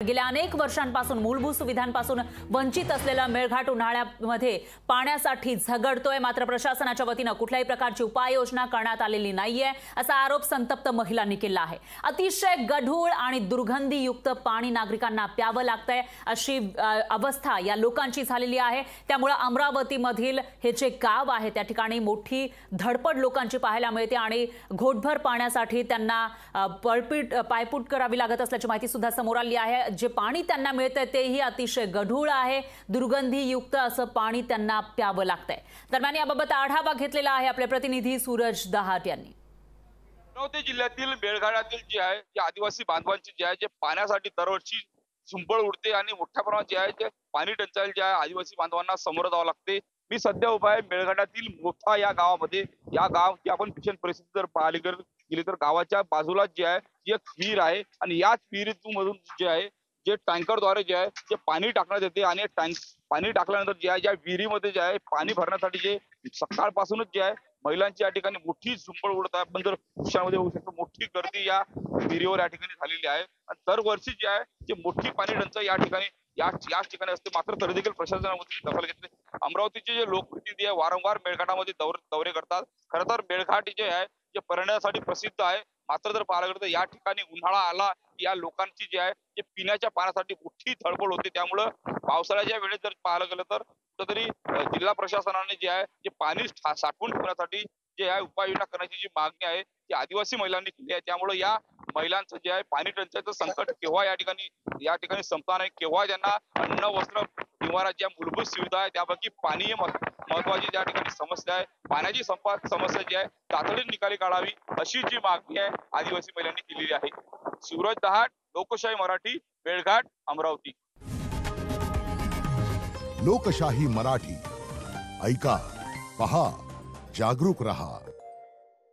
गेल्या अनेक वर्षांपासून मूलभूत सुविधांपासून वंचित असलेला मेळघाट उन्हाळ्यामध्ये पाण्यासाठी झगडतोय। मात्र प्रशासनाच्या वतीने कुठल्याही प्रकारची उपाययोजना करण्यात आलेली नाहीये, असा आरोप संतप्त महिलांनी केला आहे। अतिशय गढूळ आणि दुर्गंधीयुक्त पाणी नागरिकांना प्यावं लागतंय, अशी अवस्था या लोकांची झालेली आहे। त्यामुळे अमरावतीमधील हे जे गाव आहे त्या ठिकाणी मोठी धडपड लोकांची पाहायला मिळते आणि घोटभर पाण्यासाठी त्यांना पायपूट करावी लागत असल्याची माहिती सुद्धा समोर आली आहे। जे पाणी त्यांना मिळतंय तेही अतिशय गढूळ आहे, दुर्गंधीयुक्त असं पाणी त्यांना प्यावं लागतंय। दरम्यान याबाबत आढावा घेतलेला आहे आपले प्रतिनिधी सूरज दहाट यांनी। अमरावती जिल्ह्यातील मेळघाटातील जे आहे जे आदिवासी बांधवांची जे आहे जे पाण्यासाठी दरवर्षी झुंबड उडते आणि मोठ्या प्रमाणात जे आहे जे पाणी टंचाई जे आहे आदिवासी बांधवांना समोर जावं लागते। मी सध्या उभा आहे मेळघाटातील मोठा या गावामध्ये। या गावची आपण भीषण परिस्थिती जर पाहिली गेली तर गावाच्या बाजूला जे आहे एक विहीर आहे आणि याच विहिरीतून जे आहे जे टँकरद्वारे जे आहे जे पाणी टाकण्यात येते आणि पाणी टाकल्यानंतर जे आहे ज्या विहिरीमध्ये जे आहे पाणी भरण्यासाठी जे सकाळपासूनच जे आहे महिलांची या ठिकाणी मोठी झुंबड उडत आहे। आपण जर दृश्यामध्ये होऊ शकतो मोठी गर्दी या विहिरीवर या ठिकाणी झालेली आहे आणि दरवर्षी जे आहे जे मोठी पाणी टंचाई या ठिकाणी याच ठिकाणी असते। मात्र तरी देखील प्रशासनाने दखल घेतली। अमरावतीचे जे लोकप्रतिनिधी आहे वारंवार मेळघाटामध्ये दौरे करतात। खरं तर मेळघाट जे आहे जे पर्यटनासाठी प्रसिद्ध आहे, मात्र जर पाहायला गेलं तर या ठिकाणी उन्हाळा आला या लोकांची जे आहे जे पिण्याच्या पाण्यासाठी मोठी धडपड होते। त्यामुळं पावसाळ्याच्या वेळेस जर पाहायला गेलं तर कुठेतरी जिल्हा प्रशासनाने जे आहे जे पाणी साठवून ठेवण्यासाठी जे आहे उपाययोजना करण्याची जी मागणी आहे ती आदिवासी महिलांनी केली आहे। त्यामुळे या महिलांचं जे आहे पाणी टंचाईचं संकट केव्हा या ठिकाणी संपणार नाही, केव्हा त्यांना अन्न वस्त्र निवारा ज्या मूलभूत सुविधा आहे त्यापैकी पाणी महत्वाची ज्या ठिकाणी समस्या आहे, पाण्याची समस्या जी आहे तातडीने निकाली काढावी अशी जी मागणी आहे आदिवासी महिलांनी केलेली आहे। सूरज दहाट, लोकशाही मराठी, मेळघाट, अमरावती। लोकशाही मराठी ऐका, पहा, जागरूक रहा।